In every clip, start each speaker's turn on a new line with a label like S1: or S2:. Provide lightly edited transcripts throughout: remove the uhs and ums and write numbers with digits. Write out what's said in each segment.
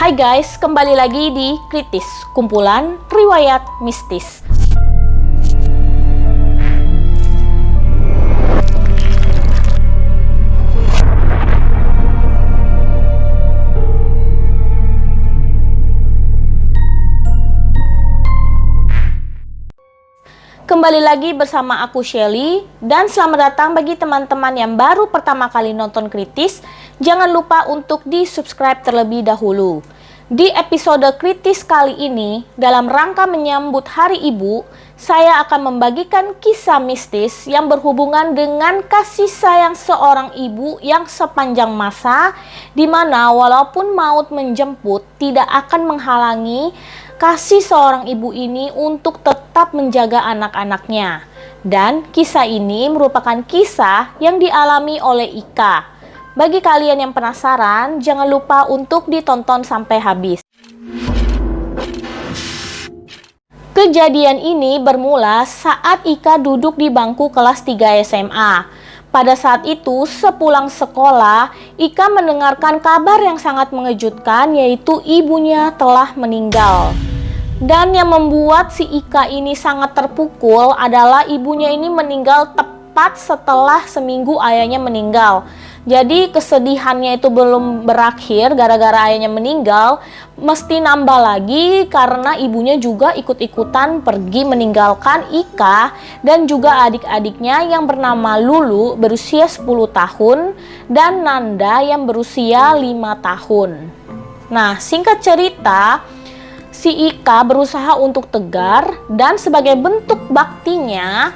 S1: Hai guys, kembali lagi di Kritis, kumpulan riwayat mistis. Kembali lagi bersama aku Shelly, dan selamat datang bagi teman-teman yang baru pertama kali nonton Kritis. Jangan lupa untuk di-subscribe terlebih dahulu. Di episode Kritis kali ini, dalam rangka menyambut Hari Ibu, saya akan membagikan kisah mistis yang berhubungan dengan kasih sayang seorang ibu yang sepanjang masa, di mana walaupun maut menjemput tidak akan menghalangi kasih seorang ibu ini untuk tetap menjaga anak-anaknya. Dan kisah ini merupakan kisah yang dialami oleh Ika. Bagi kalian yang penasaran, jangan lupa untuk ditonton sampai habis. Kejadian ini bermula saat Ika duduk di bangku kelas 3 SMA. Pada saat itu, sepulang sekolah, Ika mendengarkan kabar yang sangat mengejutkan, yaitu ibunya telah meninggal. Dan yang membuat si Ika ini sangat terpukul adalah ibunya ini meninggal tepat setelah seminggu ayahnya meninggal. Jadi kesedihannya itu belum berakhir gara-gara ayahnya meninggal, mesti nambah lagi karena ibunya juga ikut-ikutan pergi meninggalkan Ika dan juga adik-adiknya yang bernama Lulu berusia 10 tahun dan Nanda yang berusia 5 tahun. Nah, singkat cerita, si Ika berusaha untuk tegar dan sebagai bentuk baktinya,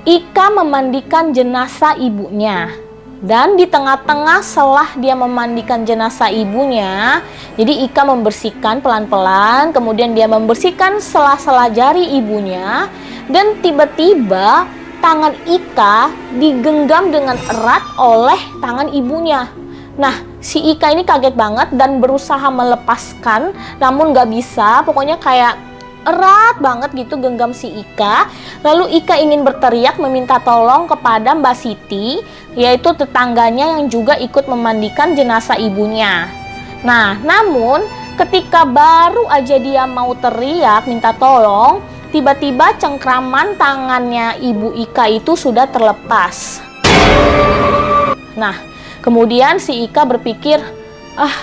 S1: Ika memandikan jenazah ibunya. Dan di tengah-tengah setelah dia memandikan jenazah ibunya, jadi Ika membersihkan pelan-pelan, kemudian dia membersihkan sela-sela jari ibunya, dan tiba-tiba tangan Ika digenggam dengan erat oleh tangan ibunya. Nah, si Ika ini kaget banget dan berusaha melepaskan, namun gak bisa, pokoknya kayak erat banget gitu genggam si Ika. Lalu Ika ingin berteriak meminta tolong kepada Mbak Siti, yaitu tetangganya yang juga ikut memandikan jenazah ibunya. Nah, namun ketika baru aja dia mau teriak minta tolong, tiba-tiba cengkraman tangannya ibu Ika itu sudah terlepas. Nah, kemudian si Ika berpikir,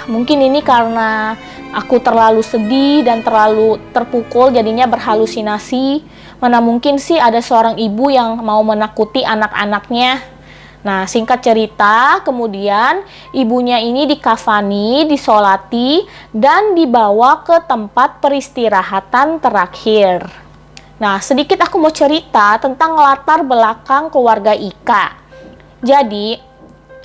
S1: mungkin ini karena aku terlalu sedih dan terlalu terpukul jadinya berhalusinasi. Mana mungkin sih ada seorang ibu yang mau menakuti anak-anaknya. Nah, singkat cerita, kemudian ibunya ini dikafani, disolati, dan dibawa ke tempat peristirahatan terakhir. Nah, sedikit aku mau cerita tentang latar belakang keluarga Ika. Jadi,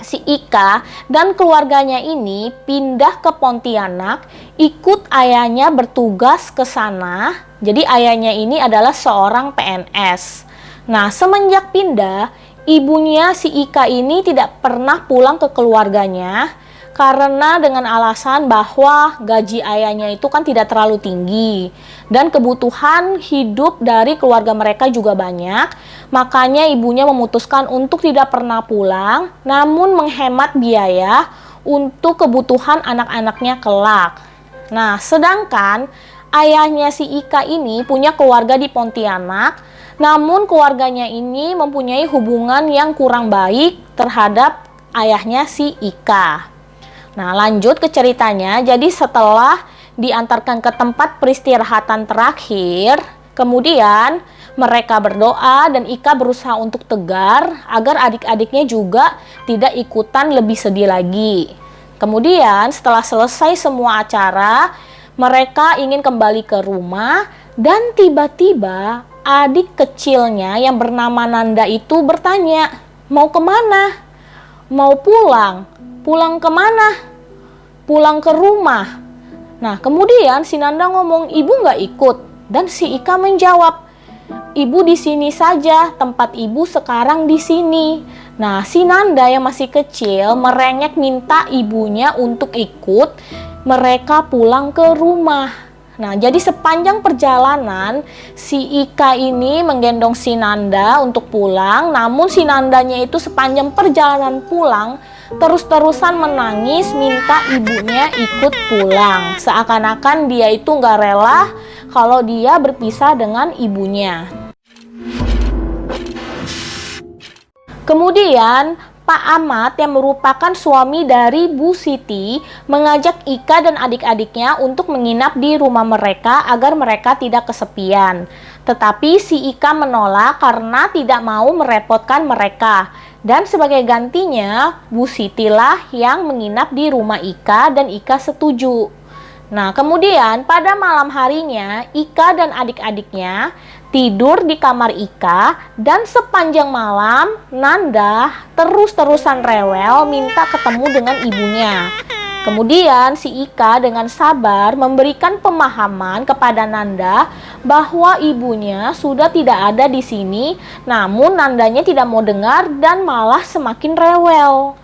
S1: si Ika dan keluarganya ini pindah ke Pontianak, ikut ayahnya bertugas ke sana. Jadi ayahnya ini adalah seorang PNS. Nah, semenjak pindah, ibunya si Ika ini tidak pernah pulang ke keluarganya karena dengan alasan bahwa gaji ayahnya itu kan tidak terlalu tinggi dan kebutuhan hidup dari keluarga mereka juga banyak. Makanya ibunya memutuskan untuk tidak pernah pulang, namun menghemat biaya untuk kebutuhan anak-anaknya kelak. Nah, sedangkan ayahnya si Ika ini punya keluarga di Pontianak, namun keluarganya ini mempunyai hubungan yang kurang baik terhadap ayahnya si Ika. Nah, lanjut ke ceritanya. Jadi setelah diantarkan ke tempat peristirahatan terakhir, kemudian mereka berdoa dan Ika berusaha untuk tegar agar adik-adiknya juga tidak ikutan lebih sedih lagi. Kemudian setelah selesai semua acara, mereka ingin kembali ke rumah dan tiba-tiba adik kecilnya yang bernama Nanda itu bertanya, mau kemana? Mau pulang? Pulang kemana? Pulang ke rumah. Nah, kemudian si Nanda ngomong, ibu nggak ikut. Dan si Ika menjawab, ibu di sini saja, tempat ibu sekarang di sini. Nah, si Nanda yang masih kecil merengek minta ibunya untuk ikut mereka pulang ke rumah. Nah, jadi sepanjang perjalanan si Ika ini menggendong si Nanda untuk pulang, namun si Nandanya itu sepanjang perjalanan pulang terus-terusan menangis minta ibunya ikut pulang. Seakan-akan dia itu nggak rela kalau dia berpisah dengan ibunya. Kemudian Pak Ahmad yang merupakan suami dari Bu Siti mengajak Ika dan adik-adiknya untuk menginap di rumah mereka agar mereka tidak kesepian. Tetapi si Ika menolak karena tidak mau merepotkan mereka. Dan sebagai gantinya, Bu Siti lah yang menginap di rumah Ika dan Ika setuju. Nah, kemudian pada malam harinya, Ika dan adik-adiknya tidur di kamar Ika dan sepanjang malam Nanda terus-terusan rewel minta ketemu dengan ibunya. Kemudian si Ika dengan sabar memberikan pemahaman kepada Nanda bahwa ibunya sudah tidak ada di sini, namun Nandanya tidak mau dengar dan malah semakin rewel.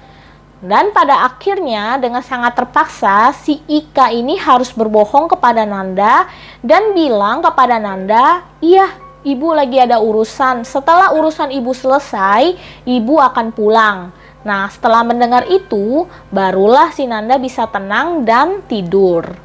S1: Dan pada akhirnya dengan sangat terpaksa si Ika ini harus berbohong kepada Nanda dan bilang kepada Nanda, "Iya, ibu lagi ada urusan. Setelah urusan ibu selesai, ibu akan pulang." Nah, setelah mendengar itu, barulah si Nanda bisa tenang dan tidur.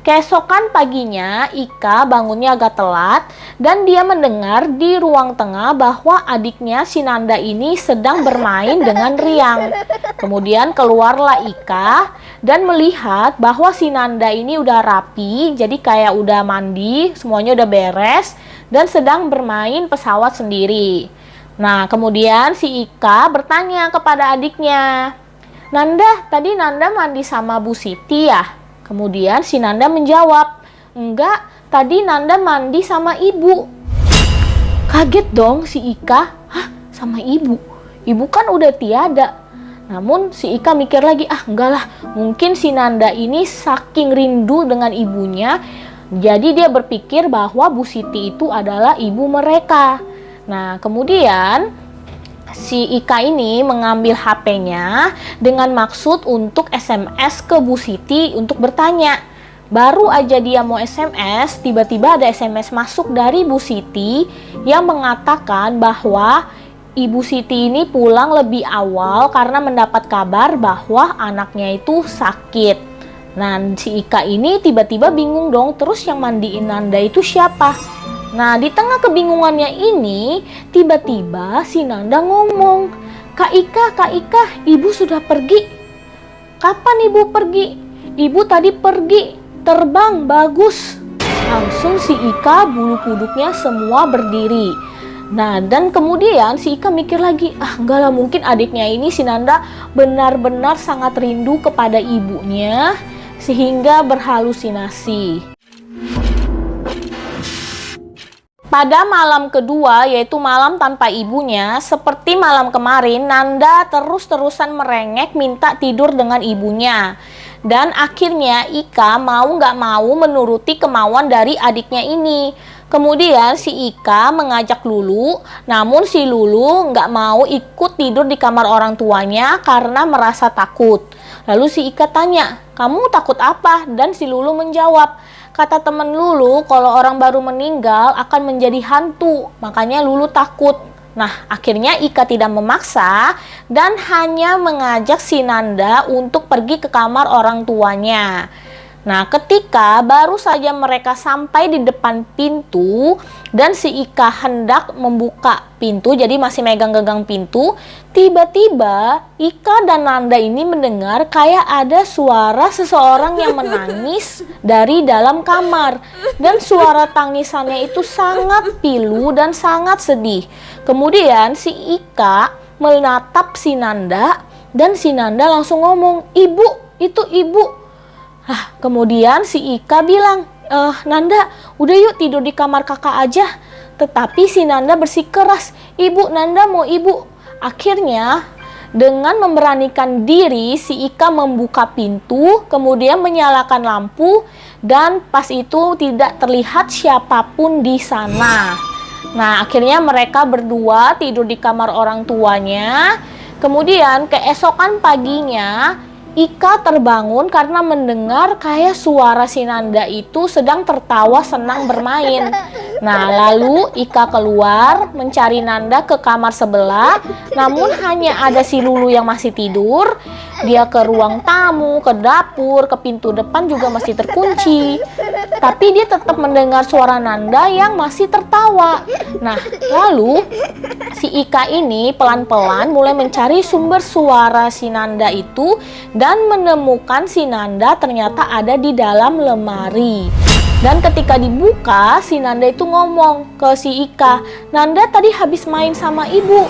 S1: Keesokan paginya, Ika bangunnya agak telat dan dia mendengar di ruang tengah bahwa adiknya si Nanda ini sedang bermain dengan riang. Kemudian keluarlah Ika dan melihat bahwa si Nanda ini udah rapi, jadi kayak udah mandi, semuanya udah beres dan sedang bermain pesawat sendiri. Nah, kemudian si Ika bertanya kepada adiknya, "Nanda, tadi Nanda mandi sama Bu Siti ya?" Kemudian si Nanda menjawab, "Enggak, tadi Nanda mandi sama ibu." Kaget dong si Ika, "Hah, sama ibu? Ibu kan udah tiada." Namun si Ika mikir lagi, enggak lah, mungkin si Nanda ini saking rindu dengan ibunya, jadi dia berpikir bahwa Bu Siti itu adalah ibu mereka. Nah, kemudian si Ika ini mengambil HP-nya dengan maksud untuk SMS ke Bu Siti untuk bertanya. Baru aja dia mau SMS, tiba-tiba ada SMS masuk dari Bu Siti yang mengatakan bahwa Ibu Siti ini pulang lebih awal karena mendapat kabar bahwa anaknya itu sakit. Nah, si Ika ini tiba-tiba bingung dong, terus yang mandiin Nanda itu siapa? Nah, di tengah kebingungannya ini, tiba-tiba si Nanda ngomong, Kak Ika, ibu sudah pergi." "Kapan ibu pergi?" "Ibu tadi pergi, terbang, bagus." Langsung si Ika bulu kuduknya semua berdiri. Nah, dan kemudian si Ika mikir lagi, enggak lah, mungkin adiknya ini si Nanda benar-benar sangat rindu kepada ibunya sehingga berhalusinasi. Pada malam kedua, yaitu malam tanpa ibunya, seperti malam kemarin, Nanda terus-terusan merengek minta tidur dengan ibunya. Dan akhirnya Ika mau nggak mau menuruti kemauan dari adiknya ini. Kemudian si Ika mengajak Lulu, namun si Lulu nggak mau ikut tidur di kamar orang tuanya karena merasa takut. Lalu si Ika tanya, "Kamu takut apa?" Dan si Lulu menjawab, "Kata teman Lulu, kalau orang baru meninggal akan menjadi hantu, makanya Lulu takut." Nah, akhirnya Ika tidak memaksa dan hanya mengajak si Nanda untuk pergi ke kamar orang tuanya. Nah, ketika baru saja mereka sampai di depan pintu dan si Ika hendak membuka pintu, jadi masih megang-gegang pintu, tiba-tiba Ika dan Nanda ini mendengar kayak ada suara seseorang yang menangis dari dalam kamar. Dan suara tangisannya itu sangat pilu dan sangat sedih. Kemudian si Ika menatap si Nanda dan si Nanda langsung ngomong, "Ibu, itu ibu." Kemudian si Ika bilang, "Nanda, udah yuk tidur di kamar kakak aja." Tetapi si Nanda bersikeras, "Ibu, Nanda mau ibu." Akhirnya dengan memberanikan diri, si Ika membuka pintu, kemudian menyalakan lampu, dan pas itu tidak terlihat siapapun di sana. Nah, akhirnya mereka berdua tidur di kamar orang tuanya. Kemudian keesokan paginya, Ika terbangun karena mendengar kayak suara si Nanda itu sedang tertawa senang bermain. Nah, lalu Ika keluar mencari Nanda ke kamar sebelah, namun hanya ada si Lulu yang masih tidur. Dia ke ruang tamu, ke dapur, ke pintu depan juga masih terkunci. Tapi dia tetap mendengar suara Nanda yang masih tertawa. Nah, lalu si Ika ini pelan-pelan mulai mencari sumber suara si Nanda itu dan menemukan si Nanda ternyata ada di dalam lemari. Dan ketika dibuka, si Nanda itu ngomong ke si Ika, "Nanda tadi habis main sama ibu."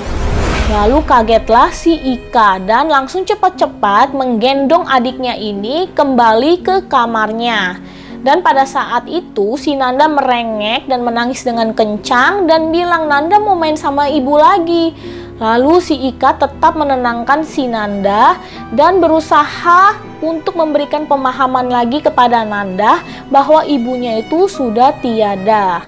S1: Lalu kagetlah si Ika dan langsung cepat-cepat menggendong adiknya ini kembali ke kamarnya. Dan pada saat itu si Nanda merengek dan menangis dengan kencang dan bilang Nanda mau main sama ibu lagi. Lalu si Ika tetap menenangkan si Nanda dan berusaha untuk memberikan pemahaman lagi kepada Nanda bahwa ibunya itu sudah tiada.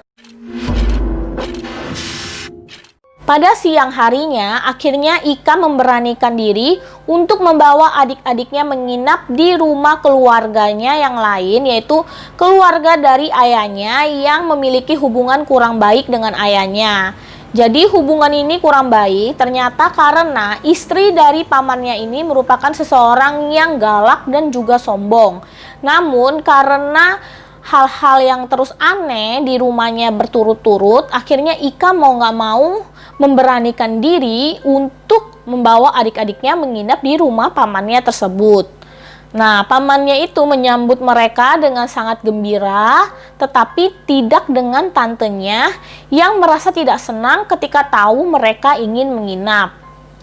S1: Pada siang harinya, akhirnya Ika memberanikan diri untuk membawa adik-adiknya menginap di rumah keluarganya yang lain, yaitu keluarga dari ayahnya yang memiliki hubungan kurang baik dengan ayahnya. Jadi hubungan ini kurang baik ternyata karena istri dari pamannya ini merupakan seseorang yang galak dan juga sombong. Namun karena hal-hal yang terus aneh di rumahnya berturut-turut, akhirnya Ika mau gak mau memberanikan diri untuk membawa adik-adiknya menginap di rumah pamannya tersebut. Nah, pamannya itu menyambut mereka dengan sangat gembira, tetapi tidak dengan tantenya yang merasa tidak senang ketika tahu mereka ingin menginap.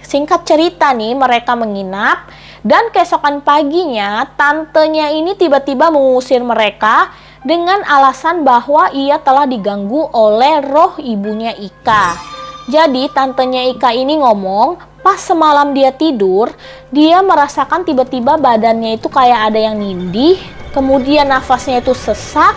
S1: Singkat cerita nih, mereka menginap dan keesokan paginya tantenya ini tiba-tiba mengusir mereka dengan alasan bahwa ia telah diganggu oleh roh ibunya Ika. Jadi tantenya Ika ini ngomong, pas semalam dia tidur, dia merasakan tiba-tiba badannya itu kayak ada yang nindih, kemudian nafasnya itu sesak,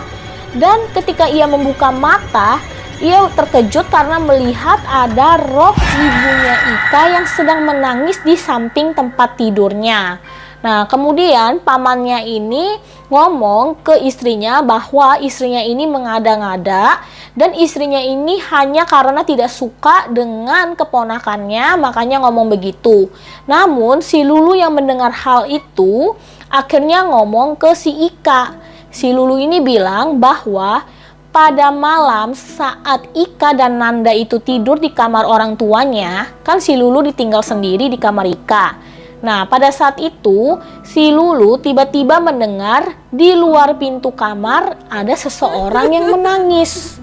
S1: dan ketika ia membuka mata, ia terkejut karena melihat ada roh ibunya Ika yang sedang menangis di samping tempat tidurnya. Nah, kemudian pamannya ini ngomong ke istrinya bahwa istrinya ini mengada-ngada dan istrinya ini hanya karena tidak suka dengan keponakannya makanya ngomong begitu. Namun si Lulu yang mendengar hal itu akhirnya ngomong ke si Ika. Si Lulu ini bilang bahwa pada malam saat Ika dan Nanda itu tidur di kamar orang tuanya, kan si Lulu ditinggal sendiri di kamar Ika. Nah, pada saat itu, si Lulu tiba-tiba mendengar di luar pintu kamar ada seseorang yang menangis.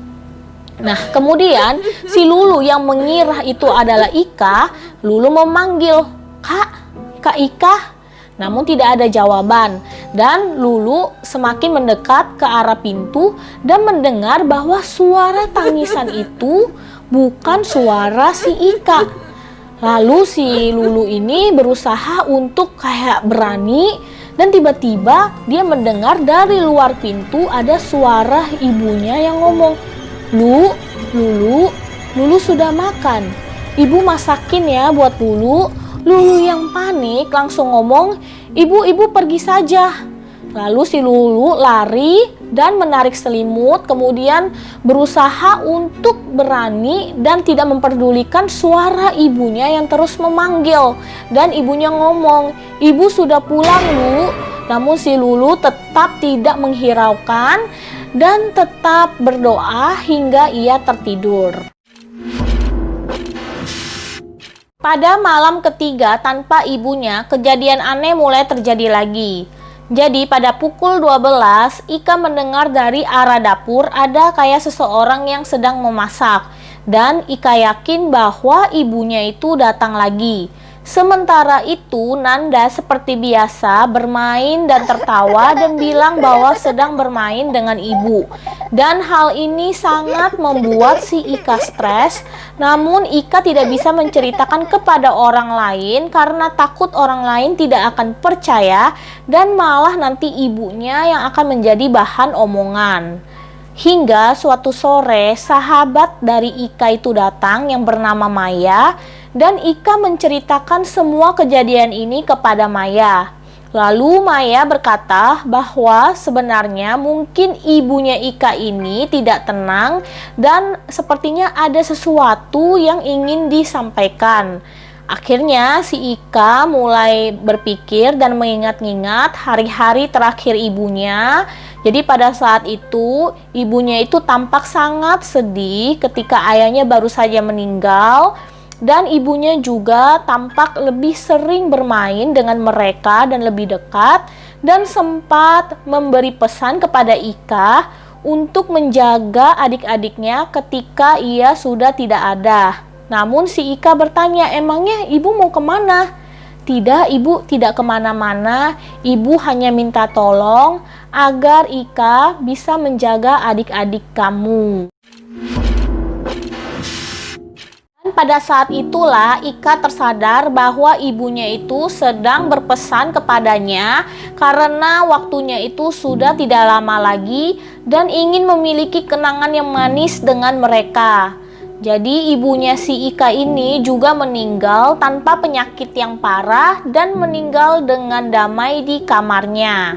S1: Nah, kemudian si Lulu yang mengira itu adalah Ika, Lulu memanggil, Kak Ika. Namun tidak ada jawaban dan Lulu semakin mendekat ke arah pintu dan mendengar bahwa suara tangisan itu bukan suara si Ika. Lalu si Lulu ini berusaha untuk kayak berani dan tiba-tiba dia mendengar dari luar pintu ada suara ibunya yang ngomong, Lulu sudah makan. Ibu masakin ya buat Lulu. Lulu yang panik langsung ngomong, ibu pergi saja. Lalu si Lulu lari dan menarik selimut, kemudian berusaha untuk berani dan tidak memperdulikan suara ibunya yang terus memanggil. Dan ibunya ngomong, ibu sudah pulang Lu. Namun si Lulu tetap tidak menghiraukan dan tetap berdoa hingga ia tertidur. Pada malam ketiga tanpa ibunya, kejadian aneh mulai terjadi lagi. Jadi pada pukul 12, Ika mendengar dari arah dapur ada kayak seseorang yang sedang memasak. Dan Ika yakin bahwa ibunya itu datang lagi. Sementara itu Nanda seperti biasa bermain dan tertawa dan bilang bahwa sedang bermain dengan ibu. Dan hal ini sangat membuat si Ika stres. Namun Ika tidak bisa menceritakan kepada orang lain karena takut orang lain tidak akan percaya dan malah nanti ibunya yang akan menjadi bahan omongan. Hingga suatu sore sahabat dari Ika itu datang yang bernama Maya dan Ika menceritakan semua kejadian ini kepada Maya. Lalu Maya berkata bahwa sebenarnya mungkin ibunya Ika ini tidak tenang dan sepertinya ada sesuatu yang ingin disampaikan. Akhirnya si Ika mulai berpikir dan mengingat-ingat hari-hari terakhir ibunya. Jadi pada saat itu ibunya itu tampak sangat sedih ketika ayahnya baru saja meninggal. Dan ibunya juga tampak lebih sering bermain dengan mereka dan lebih dekat, dan sempat memberi pesan kepada Ika untuk menjaga adik-adiknya ketika ia sudah tidak ada. Namun si Ika bertanya, emangnya ibu mau kemana? Tidak, ibu tidak kemana-mana. Ibu hanya minta tolong agar Ika bisa menjaga adik-adik kamu. Pada saat itulah Ika tersadar bahwa ibunya itu sedang berpesan kepadanya karena waktunya itu sudah tidak lama lagi dan ingin memiliki kenangan yang manis dengan mereka. Jadi ibunya si Ika ini juga meninggal tanpa penyakit yang parah dan meninggal dengan damai di kamarnya.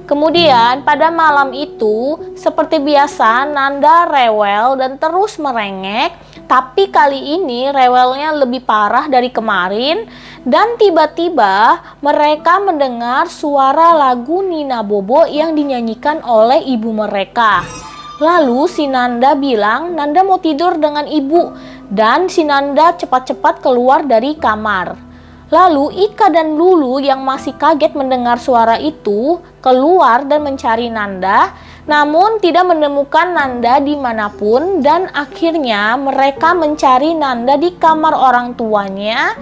S1: Kemudian pada malam itu, seperti biasa Nanda rewel dan terus merengek, tapi kali ini rewelnya lebih parah dari kemarin dan tiba-tiba mereka mendengar suara lagu Nina Bobo yang dinyanyikan oleh ibu mereka. Lalu si Nanda bilang Nanda mau tidur dengan ibu dan si Nanda cepat-cepat keluar dari kamar. Lalu Ika dan Lulu yang masih kaget mendengar suara itu keluar dan mencari Nanda, namun tidak menemukan Nanda dimanapun dan akhirnya mereka mencari Nanda di kamar orang tuanya.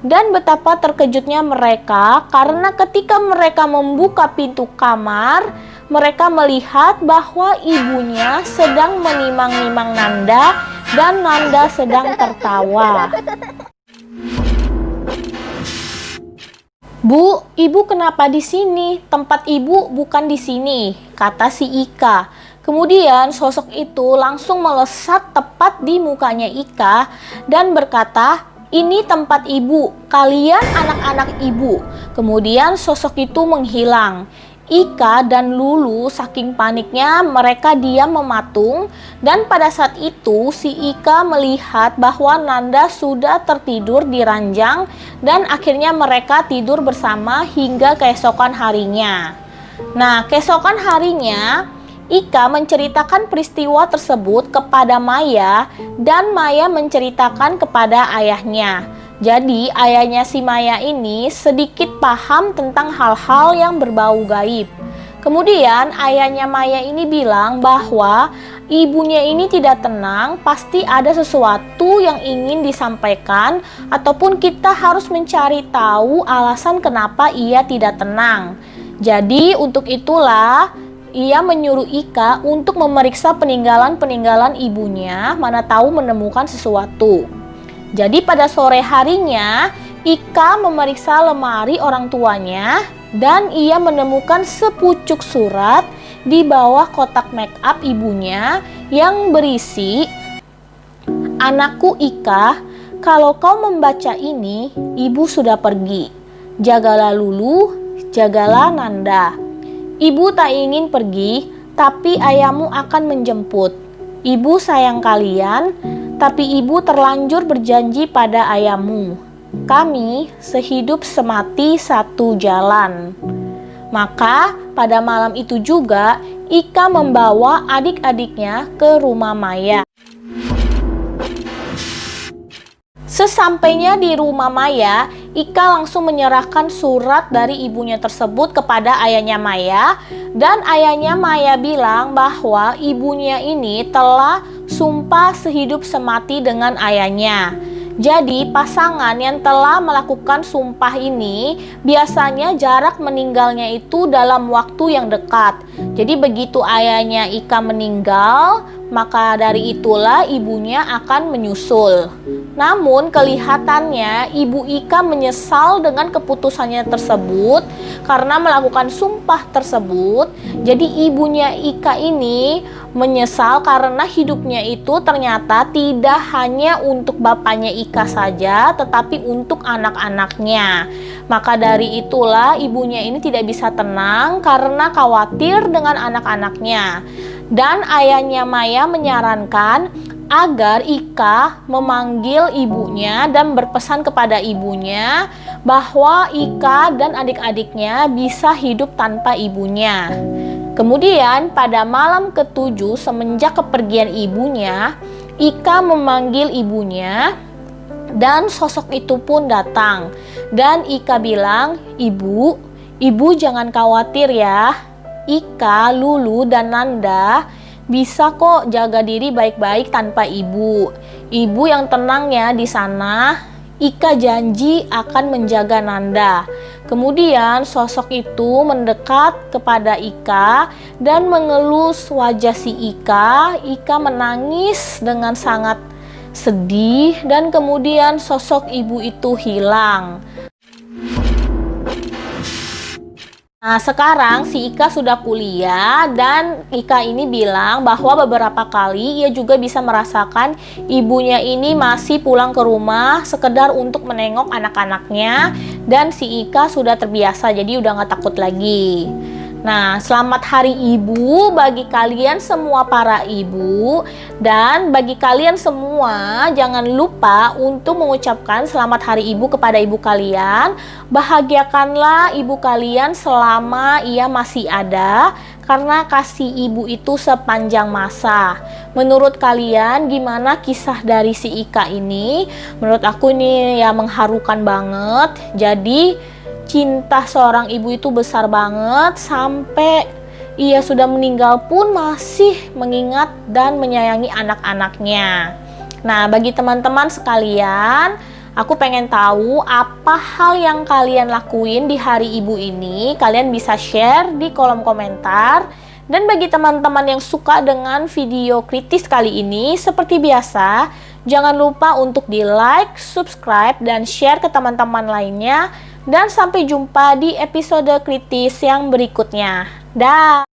S1: Dan betapa terkejutnya mereka karena ketika mereka membuka pintu kamar, mereka melihat bahwa ibunya sedang menimang-nimang Nanda dan Nanda sedang tertawa. Bu, ibu kenapa di sini? Tempat ibu bukan di sini, kata si Ika. Kemudian sosok itu langsung melesat tepat di mukanya Ika dan berkata, ini tempat ibu, kalian anak-anak ibu. Kemudian sosok itu menghilang. Ika dan Lulu saking paniknya mereka diam mematung dan pada saat itu si Ika melihat bahwa Nanda sudah tertidur di ranjang dan akhirnya mereka tidur bersama hingga keesokan harinya. Nah, keesokan harinya Ika menceritakan peristiwa tersebut kepada Maya dan Maya menceritakan kepada ayahnya. Jadi ayahnya si Maya ini sedikit paham tentang hal-hal yang berbau gaib. Kemudian ayahnya Maya ini bilang bahwa ibunya ini tidak tenang, pasti ada sesuatu yang ingin disampaikan ataupun kita harus mencari tahu alasan kenapa ia tidak tenang. Jadi untuk itulah ia menyuruh Ika untuk memeriksa peninggalan-peninggalan ibunya, mana tahu menemukan sesuatu. Jadi pada sore harinya, Ika memeriksa lemari orang tuanya dan ia menemukan sepucuk surat di bawah kotak make up ibunya yang berisi, "Anakku Ika, kalau kau membaca ini, ibu sudah pergi. Jagalah Lulu, jagalah Nanda. Ibu tak ingin pergi, tapi ayahmu akan menjemput. Ibu sayang kalian, tapi ibu terlanjur berjanji pada ayahmu. Kami sehidup semati satu jalan." Maka pada malam itu juga Ika membawa adik-adiknya ke rumah Maya. Sesampainya di rumah Maya, Ika langsung menyerahkan surat dari ibunya tersebut kepada ayahnya Maya. Dan ayahnya Maya bilang bahwa ibunya ini telah sumpah sehidup semati dengan ayahnya. Jadi pasangan yang telah melakukan sumpah ini biasanya jarak meninggalnya itu dalam waktu yang dekat. Jadi begitu ayahnya Ika meninggal, maka dari itulah ibunya akan menyusul. Namun kelihatannya Ibu Ika menyesal dengan keputusannya tersebut karena melakukan sumpah tersebut. Jadi ibunya Ika ini menyesal karena hidupnya itu ternyata tidak hanya untuk bapaknya Ika saja, tetapi untuk anak-anaknya. Maka dari itulah ibunya ini tidak bisa tenang karena khawatir dengan anak-anaknya. Dan ayahnya Maya menyarankan agar Ika memanggil ibunya dan berpesan kepada ibunya bahwa Ika dan adik-adiknya bisa hidup tanpa ibunya. Kemudian pada malam ke-7 semenjak kepergian ibunya, Ika memanggil ibunya dan sosok itu pun datang. Dan Ika bilang, Ibu jangan khawatir ya. Ika, Lulu, dan Nanda bisa kok jaga diri baik-baik tanpa ibu. Ibu yang tenang ya di sana. Ika janji akan menjaga Nanda. Kemudian sosok itu mendekat kepada Ika dan mengelus wajah si Ika. Ika menangis dengan sangat sedih dan kemudian sosok ibu itu hilang. Nah, sekarang si Ika sudah kuliah dan Ika ini bilang bahwa beberapa kali ia juga bisa merasakan ibunya ini masih pulang ke rumah sekedar untuk menengok anak-anaknya, dan si Ika sudah terbiasa jadi udah gak takut lagi. Nah, selamat Hari Ibu bagi kalian semua para ibu, dan bagi kalian semua jangan lupa untuk mengucapkan selamat Hari Ibu kepada ibu kalian. Bahagiakanlah ibu kalian selama ia masih ada, karena kasih ibu itu sepanjang masa. Menurut kalian gimana kisah dari si Ika ini? Menurut aku ini ya mengharukan banget. Jadi cinta seorang ibu itu besar banget, sampai ia sudah meninggal pun masih mengingat dan menyayangi anak-anaknya. Nah, bagi teman-teman sekalian, aku pengen tahu apa hal yang kalian lakuin di hari ibu ini. Kalian bisa share di kolom komentar. Dan bagi teman-teman yang suka dengan video kritis kali ini, seperti biasa, jangan lupa untuk di like, subscribe, dan share ke teman-teman lainnya. Dan sampai jumpa di episode kritis yang berikutnya. Dah.